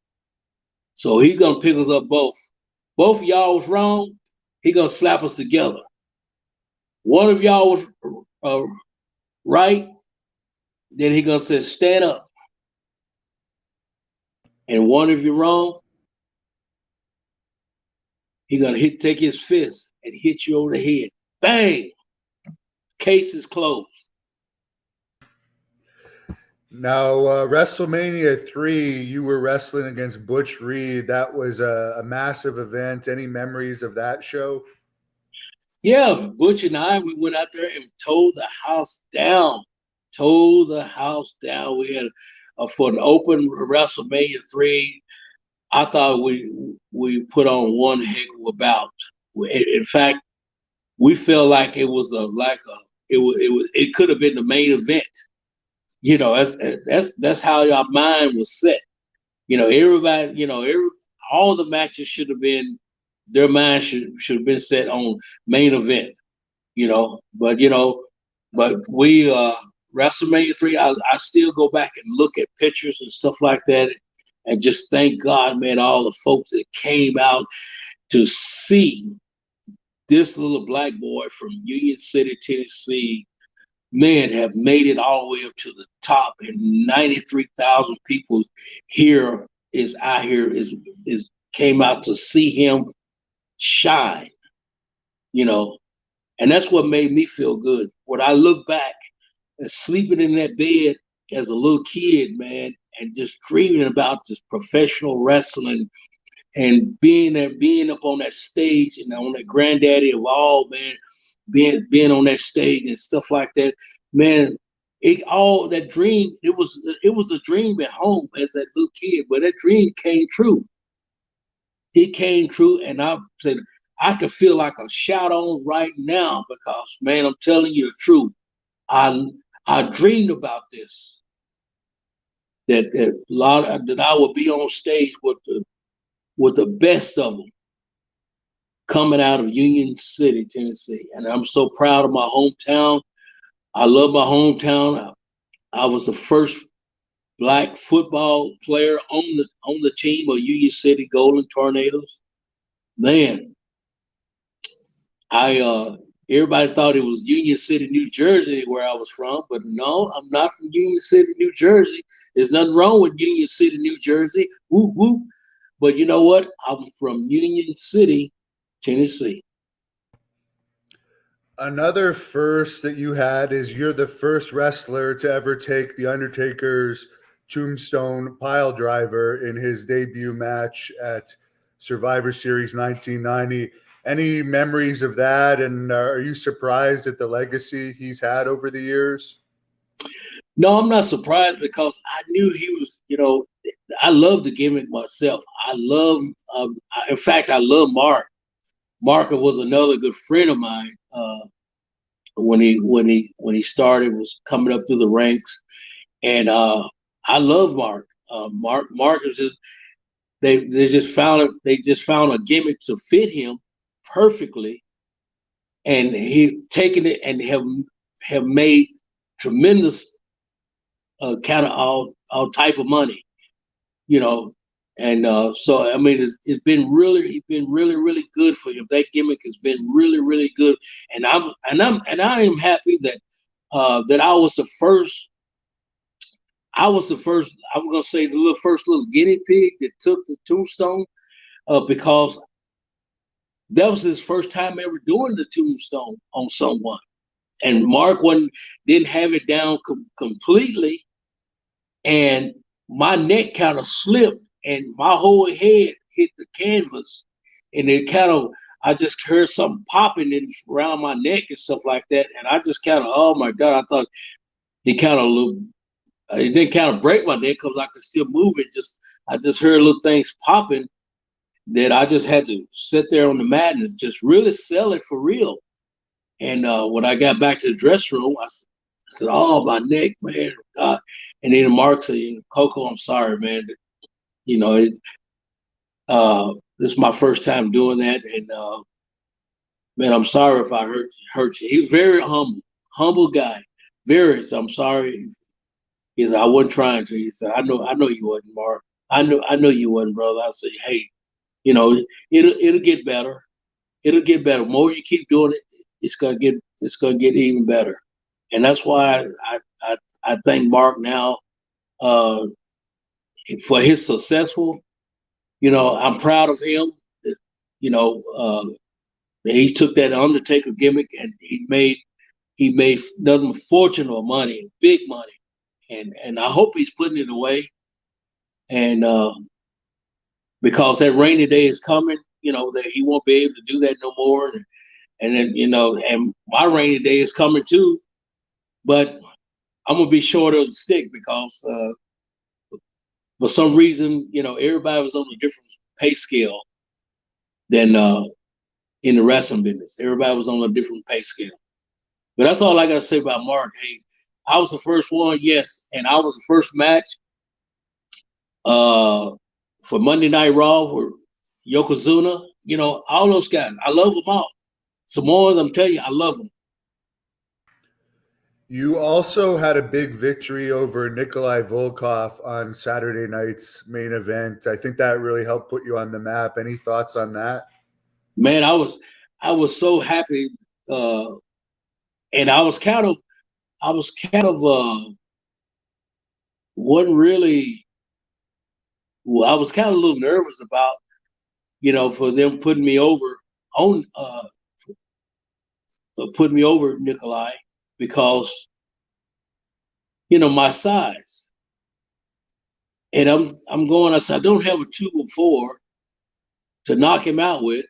Speaker 2: So he's gonna pick us up both. Both of y'all was wrong. He gonna slap us together. One of y'all was right. Then he gonna say, stand up. And one of you wrong. He gonna take his fist and hit you over the head. Bang. Case is closed.
Speaker 1: Now, WrestleMania 3, you were wrestling against Butch Reed. That was a massive event. Any memories of that show?
Speaker 2: Yeah, Butch and I, we went out there and tore the house down. Tore the house down. We had for an open WrestleMania 3. I thought we put on one heck of a bout. In fact, we felt like it could have been the main event. That's how our mind was set. Everybody, all the matches should have been their mind should have been set on main event. But we WrestleMania 3. I still go back and look at pictures and stuff like that, and just thank God, man, all the folks that came out to see this little black boy from Union City, Tennessee, man, have made it all the way up to the top, and 93,000 people out here is came out to see him shine, and that's what made me feel good. When I look back and sleeping in that bed as a little kid, man, and just dreaming about this professional wrestling and being up on that stage and on that granddaddy of all, man, being on that stage and stuff like that, man. That dream, it was a dream at home as that little kid, but that dream came true. It came true, and I said I could feel like a shout on right now because, man, I'm telling you the truth. I dreamed about this, that I would be on stage with the best of them coming out of Union City, Tennessee. And I'm so proud of my hometown. I love my hometown. I was the first black football player on the team of Union City Golden Tornadoes. Man, everybody thought it was Union City, New Jersey, where I was from, but no, I'm not from Union City, New Jersey. There's nothing wrong with Union City, New Jersey. Whoop whoop. But you know what? I'm from Union City, Tennessee.
Speaker 1: Another first that you had is you're the first wrestler to ever take the Undertaker's Tombstone pile driver in his debut match at Survivor Series 1990. Any memories of that? And are you surprised at the legacy he's had over the years?
Speaker 2: No, I'm not surprised because I knew he was, I love the gimmick myself. In fact, I love Mark. Mark was another good friend of mine. When he started, was coming up through the ranks, and I love Mark. Mark is just they just found a gimmick to fit him perfectly, and he taken it and have made tremendous kind of all type of money, you know, And so I mean, it's been really good for him. That gimmick has been really good, and I am happy that that I was the first. I was the first. I'm gonna say the first little guinea pig that took the Tombstone, because that was his first time ever doing the Tombstone on someone, and Mark didn't have it down completely, and my neck kind of slipped, and my whole head hit the canvas, and it kind of I just heard something popping in around my neck and stuff like that, and I just kind of, oh my God, I thought it kind of it didn't kind of break my neck because I could still move it. I just heard little things popping that I just had to sit there on the mat and just really sell it for real. And when I got back to the dressing room, I said, "Oh, my neck, man, God!" And then Mark said, "Koko, I'm sorry, man. You know, this is my first time doing that, and man, I'm sorry if I hurt you." He was very humble guy. Very. So I'm sorry. He said, "I wasn't trying to." He said, "I know you wasn't, Mark. I know you wasn't, brother." I said, "Hey, it'll get better. It'll get better. The more you keep doing it, it's gonna get even better." And that's why I thank Mark now uh, for his successful. I'm proud of him. You know, he took that Undertaker gimmick and he made nothing fortune or money, big money, and I hope he's putting it away. And because that rainy day is coming, that he won't be able to do that no more. And then and my rainy day is coming too, but I'm gonna be short of the stick because for some reason, everybody was on a different pay scale than in the wrestling business. Everybody was on a different pay scale. But that's all I gotta say about Mark. Hey, I was the first one, yes, and I was the first match for Monday Night Raw for Yokozuna. All those guys. I love them all. Samoans, I'm telling you, I love them.
Speaker 1: You also had a big victory over Nikolai Volkov on Saturday night's main event. I think that really helped put you on the map. Any thoughts on that?
Speaker 2: Man, I was so happy, and I was kind of wasn't really. Well, I was kind of a little nervous about for them putting me over on putting me over Nikolai because my size. And I'm going. I said I don't have a 204 to knock him out with.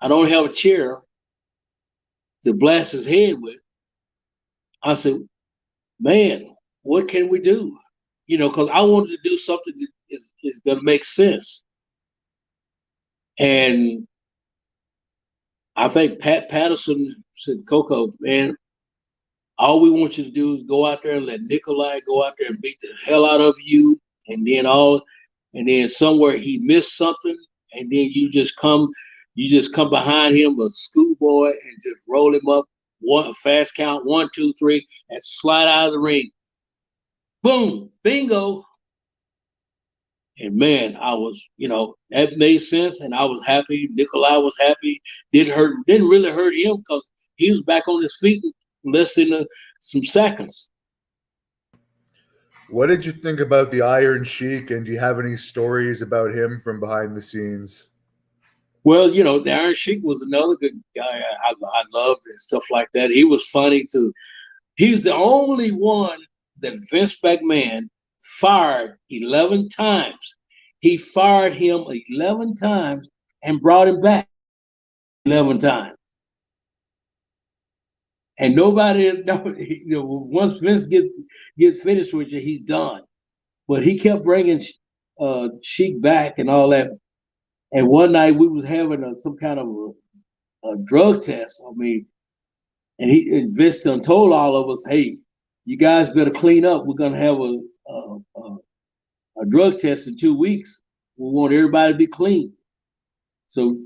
Speaker 2: I don't have a chair to blast his head with. I said, man, what can we do? Because I wanted to do something that is going to make sense. And I think Pat Patterson said, Koko, man, all we want you to do is go out there and let Nikolai go out there and beat the hell out of you. And then somewhere he missed something. And then you just come behind him, a schoolboy, and just roll him up, one fast count, 1, 2, 3, and slide out of the ring. Boom, bingo. And man, I was, that made sense, and I was happy. Nikolai was happy. Didn't really hurt him because he was back on his feet in less than some seconds.
Speaker 1: What did you think about the Iron Sheik, and do you have any stories about him from behind the scenes?
Speaker 2: Well, the Iron Sheik was another good guy I loved and stuff like that. He was funny too. He's the only one that Vince McMahon fired 11 times. He fired him 11 times and brought him back 11 times. And nobody, once Vince gets finished with you, he's done. But he kept bringing Sheik back and all that. And one night we was having some kind of a drug test. I mean, and Vince done told all of us, "Hey, you guys better clean up. We're gonna have a drug test in 2 weeks. We want everybody to be clean." So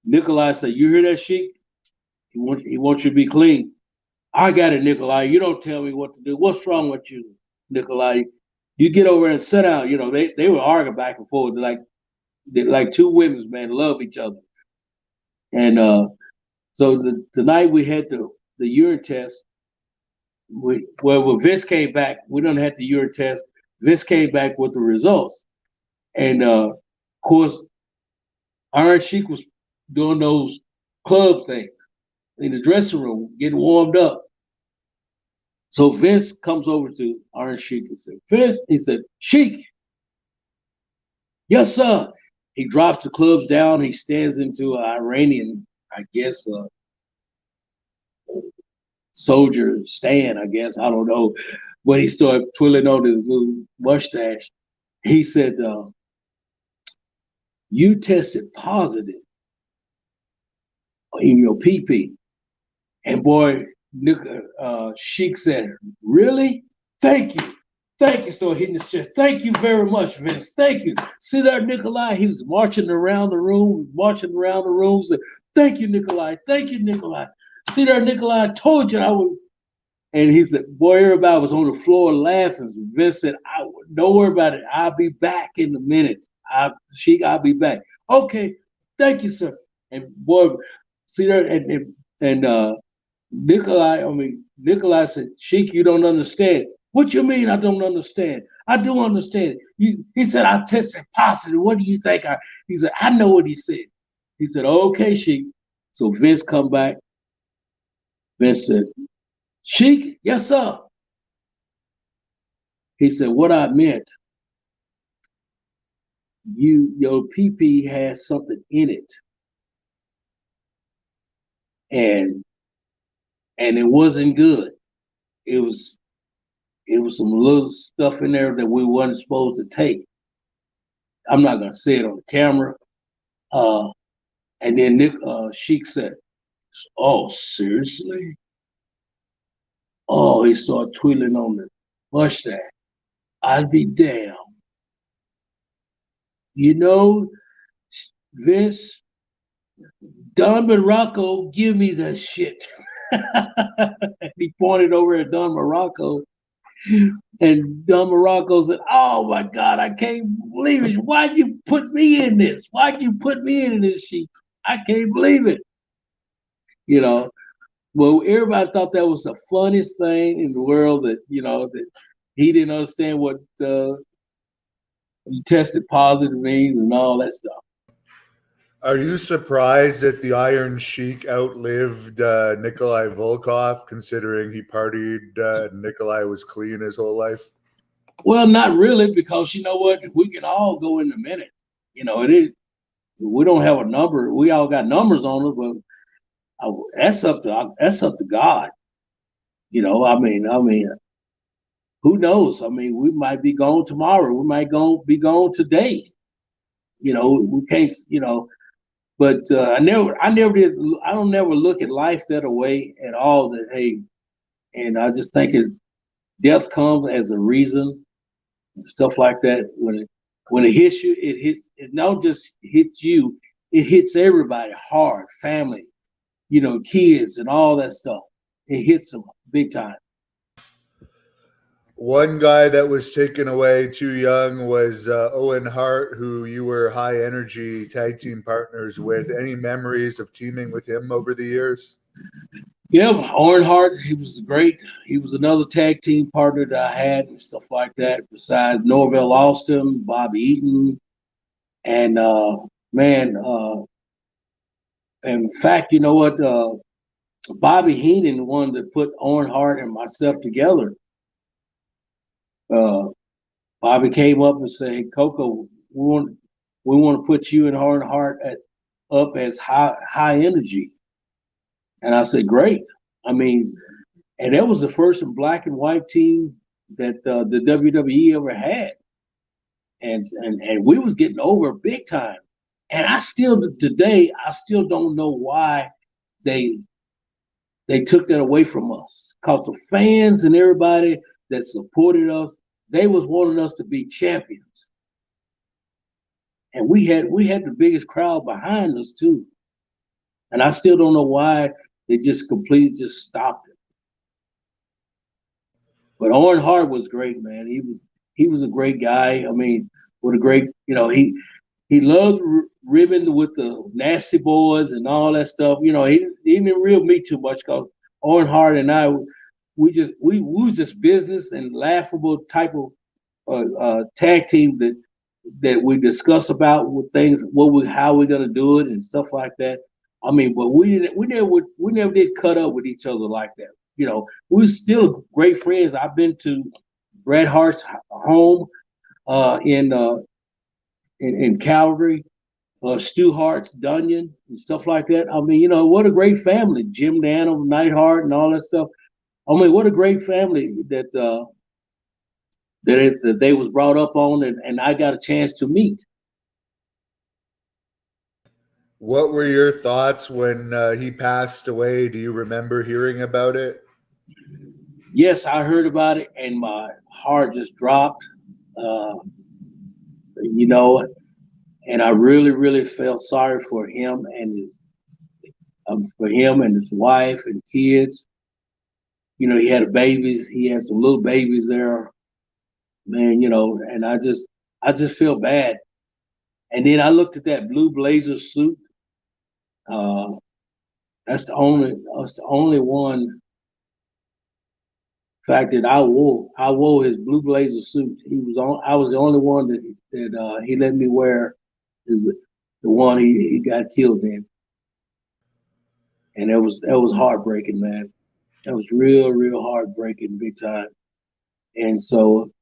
Speaker 2: Nikolai said, "You hear that, Sheik? He wants you to be clean." I got it, Nikolai. You don't tell me what to do. What's wrong with you, Nikolai? You get over and sit down. You know, they were arguing back and forth like two women, man, love each other. And so the night we had the urine test, when Vince came back, we don't have the urine test. Vince came back with the results, and of course, Iron Sheik was doing those club things in the dressing room, getting warmed up. So Vince comes over to Iron Sheik and said, "Vince," he said, "Sheik, yes, sir." He drops the clubs down. He stands into an Iranian, I guess, soldier stand, I guess. I don't know. When he started twirling on his little mustache, he said, "You tested positive in your pee-pee." And boy, Sheik said, "Really? Thank you. Thank you." So hitting his chest. "Thank you very much, Vince. Thank you." See there, Nikolai? He was marching around the room, said, "Thank you, Nikolai. Thank you, Nikolai. See there, Nikolai? I told you I would." And he said, boy, everybody was on the floor laughing. Vince said, "Don't worry about it. I'll be back in a minute. Sheik, I'll be back." "Okay, thank you, sir." And boy, see there, and Nikolai said, "Sheik, you don't understand." "What you mean I don't understand?" "I do understand. He said, I tested positive. What do you think?" He said, "I know what he said." He said, "Okay, Sheik." So Vince come back. Vince said, "Sheik, yes, sir." He said, "What I meant, your PP has something in it. And it wasn't good. It was some little stuff in there that we weren't supposed to take. I'm not gonna say it on the camera." And then Sheik said, "Oh, seriously?" Oh, he started twiddling on the mustache. "I'll be damned. You know, Vince, Don Morocco give me that shit." He pointed over at Don Morocco, and Don Morocco said, "Oh my God, I can't believe it. Why'd you put me in this? Why'd you put me in this sheet? I can't believe it." You know, well, everybody thought that was the funniest thing in the world, that, that he didn't understand what he tested positive means and all that stuff.
Speaker 1: Are you surprised that the Iron Sheik outlived Nikolai Volkov, considering he partied and Nikolai was clean his whole life?
Speaker 2: Well, not really, because you know what? We can all go in a minute. It is. We don't have a number. We all got numbers on it, but that's up to God. I mean, who knows? I mean, we might be gone tomorrow. We might be gone today. We can't. But I never did. I don't never look at life that way at all. That, hey, and I just think death comes as a reason, and stuff like that. When it hits you, it not just hits you, it hits everybody hard, family, kids and all that stuff. It hits them big time.
Speaker 1: One guy that was taken away too young was Owen Hart, who you were high energy tag team partners with. Any memories of teaming with him over the years?
Speaker 2: Yeah, Owen Hart, he was great. He was another tag team partner that I had and stuff like that. Besides Norvell Austin, Bobby Eaton, and man, in fact, you know what? Bobby Heenan, the one that put Owen Hart and myself together. Bobby came up and said, "Hey, Koko, we want to put you and Owen Hart up as high energy." And I said, "Great." I mean, and that was the first black and white team that the WWE ever had, and we was getting over big time. And I still don't know why they took that away from us, because the fans and everybody that supported us, they was wanting us to be champions, and we had the biggest crowd behind us too. And I still don't know why they just completely just stopped it. But Owen Hart was great, man. he was a great guy. I mean, what a great, he loved ribbing with the Nasty Boys and all that stuff. He didn't reel me too much because Owen Hart and I, we was just business and laughable type of tag team that we discuss about with things, how we're gonna do it and stuff like that. I mean, but we never did cut up with each other like that. We were still great friends. I've been to Bret Hart's home in Calgary, Stu Hart's Dunyon and stuff like that. I mean, what a great family. Jim Daniel, Neidhart, and all that stuff. I mean, what a great family that they was brought up on, and I got a chance to meet.
Speaker 1: What were your thoughts when he passed away? Do you remember hearing about it?
Speaker 2: Yes, I heard about it, and my heart just dropped. And I really, really felt sorry for him and his wife and kids. He had babies. He had some little babies there, man. And I just feel bad. And then I looked at that blue blazer suit. That's the only one fact that I wore. I wore his blue blazer suit. I was the only one that he let me wear. Is the one he got killed in, and that was heartbreaking, man. That was real, real heartbreaking, big time. And so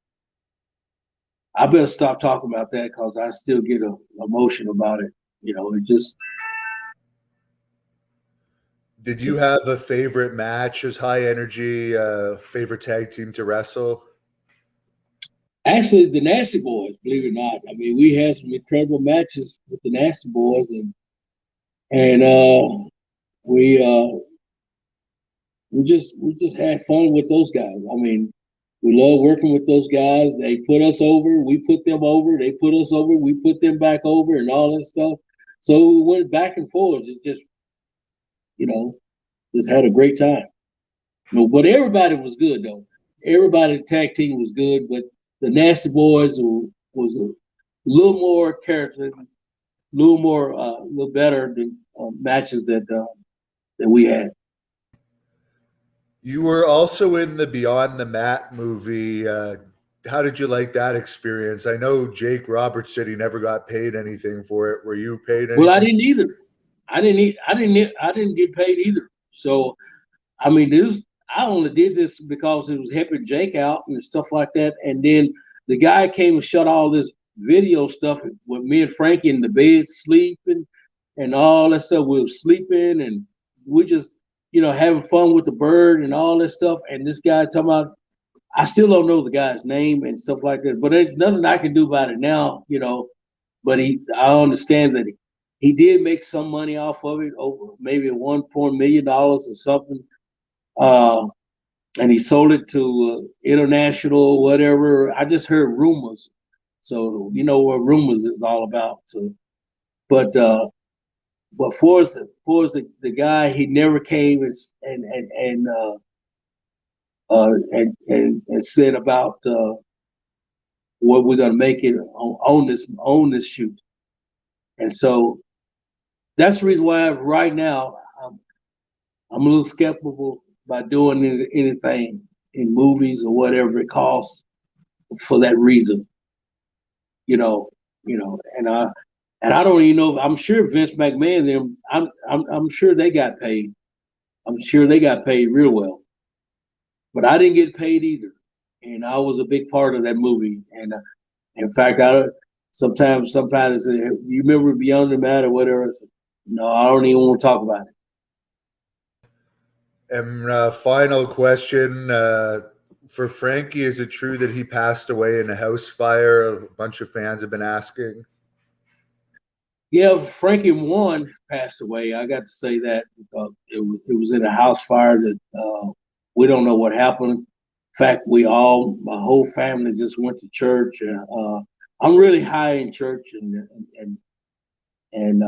Speaker 2: I better stop talking about that because I still get emotion about it. It just.
Speaker 1: Did you have a favorite match as high energy, favorite tag team to wrestle?
Speaker 2: Actually, the Nasty Boys, believe it or not. I mean, we had some incredible matches with the Nasty Boys, and we just had fun with those guys. I mean, we love working with those guys. They put us over, we put them over. They put us over, we put them back over, and all that stuff. So we went back and forth. It just, just had a great time. But everybody was good though. Everybody, the tag team was good, but the Nasty Boys was a little more character, a little better than matches that we had.
Speaker 1: You were also in the Beyond the Mat movie. How did you like that experience? I know Jake Roberts said he never got paid anything for it. Were you paid anything?
Speaker 2: Well, I didn't either. I didn't get paid either. So, I mean, I only did this because it was helping Jake out and stuff like that. And then the guy came and shut all this video stuff with me and Frankie in the bed sleeping and all that stuff. We were sleeping and we just, having fun with the bird and all that stuff. And this guy talking about, I still don't know the guy's name and stuff like that, but there's nothing I can do about it now, but I understand that he did make some money off of it, over maybe $1 million or something. And he sold it to international, whatever. I just heard rumors. So, what rumors is all about. So, but for the guy, he never came and said about what we're gonna make it on this shoot. And so that's the reason why right now I'm a little skeptical about doing anything in movies or whatever it costs for that reason. And I don't even know. I'm sure Vince McMahon them. I'm sure they got paid. I'm sure they got paid real well. But I didn't get paid either, and I was a big part of that movie. And in fact, sometimes you remember Beyond the Mat or whatever. I said, no, I don't even want to talk about it.
Speaker 1: And final question for Frankie: is it true that he passed away in a house fire? A bunch of fans have been asking.
Speaker 2: Yeah, Frankie One passed away. I got to say that because it was in a house fire that we don't know what happened. In fact, my whole family just went to church. I'm really high in church, and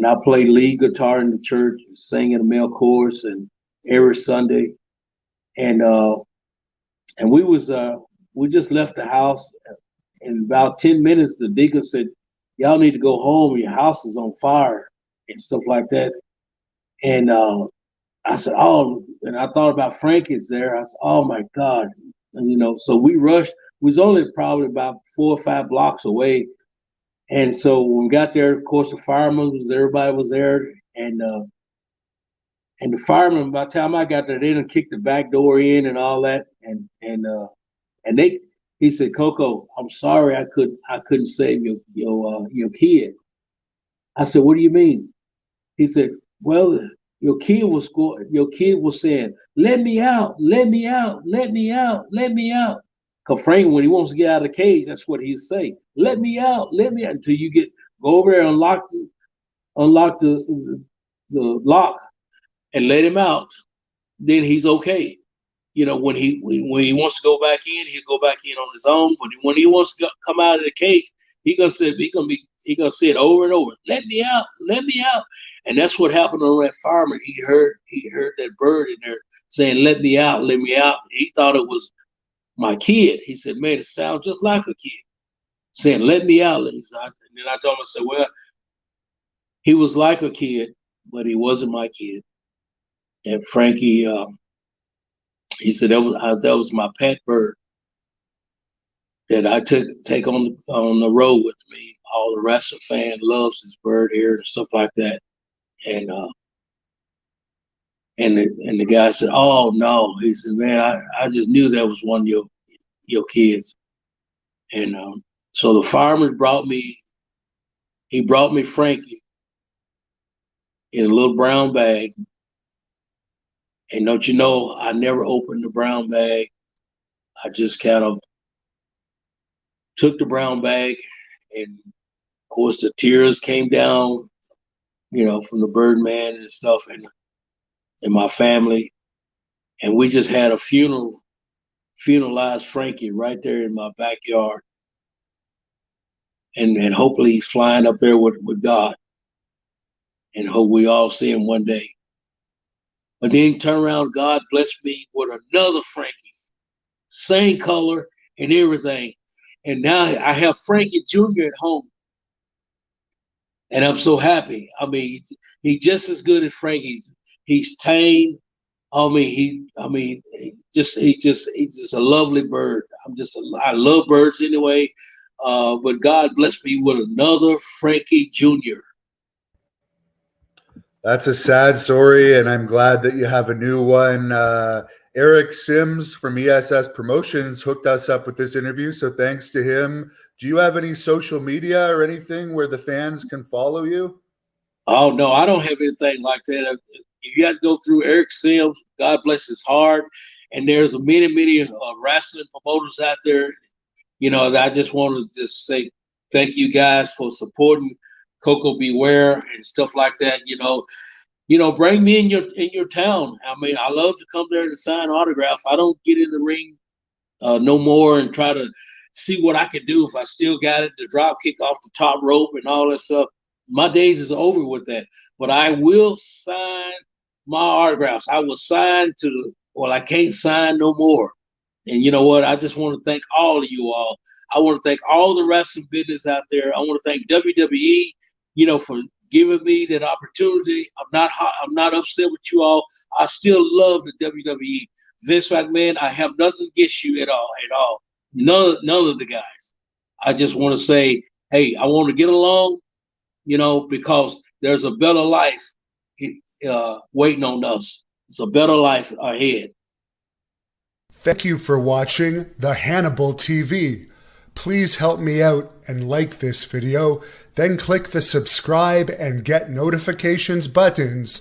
Speaker 2: I play lead guitar in the church, sing in a male chorus, and every Sunday, and we was we just left the house. In about 10 minutes, the deacon said, y'all need to go home. Your house is on fire and stuff like that. And I said, oh, and I thought about Frankie's there. I said, oh my God. And, so we rushed. We was only probably about 4 or 5 blocks away. And so when we got there, of course, the firemen was there, everybody was there. And the firemen, by the time I got there, they done kicked the back door in and all that. And he said, Koko, I'm sorry I couldn't save your kid. I said, what do you mean? He said, well, your kid was saying, let me out, let me out, let me out, let me out. Because Frank, when he wants to get out of the cage, that's what he'll say. Let me out, until you go over there and unlock the lock and let him out. Then he's okay. When he wants to go back in, he'll go back in on his own. But when he wants to come out of the cage, he gonna say it over and over. Let me out, let me out. And that's what happened on that fireman. He heard that bird in there saying, let me out, let me out. He thought it was my kid. He said, man, it sounds just like a kid saying, let me out. And then I told him, I said, well, he was like a kid, but he wasn't my kid. And Frankie, he said that was my pet bird that I take on the road with me. All the wrestling fan loves this bird here and stuff like that. And the guy said, oh no. He said, man, I just knew that was one of your kids. And so the fireman brought me Frankie in a little brown bag. And don't you know, I never opened the brown bag. I just kind of took the brown bag, and of course the tears came down, from the Birdman and stuff, and my family. And we just had a funeralized Frankie right there in my backyard. And hopefully he's flying up there with God. And hope we all see him one day. But then turn around, God blessed me with another Frankie. Same color and everything. And now I have Frankie Jr. at home. And I'm so happy. I mean, he's just as good as Frankie's. He's tame. He's just a lovely bird. I love birds anyway. But God blessed me with another Frankie Jr.
Speaker 1: That's a sad story, and I'm glad that you have a new one. Eric Sims from ESS Promotions hooked us up with this interview, so thanks to him. Do you have any social media or anything where the fans can follow you?
Speaker 2: Oh, no, I don't have anything like that. You have to go through Eric Sims. God bless his heart. And there's many wrestling promoters out there. I just want to just say thank you guys for supporting Koko Ware and stuff like that. Bring me in your town. I mean, I love to come there and sign autographs. I don't get in the ring no more and try to see what I can do if I still got it, the drop kick off the top rope and all that stuff. My days is over with that. But I will sign my autographs. I will sign I can't sign no more. And you know what? I just want to thank all of you all. I want to thank all the wrestling business out there. I want to thank WWE, for giving me that opportunity. I'm not upset with you all. I still love the WWE. Vince McMahon, I have nothing against you at all. None of the guys. I just want to say, hey, I want to get along, because there's a better life waiting on us. It's a better life ahead.
Speaker 4: Thank you for watching the Hannibal TV. Please help me out and like this video, then click the subscribe and get notifications buttons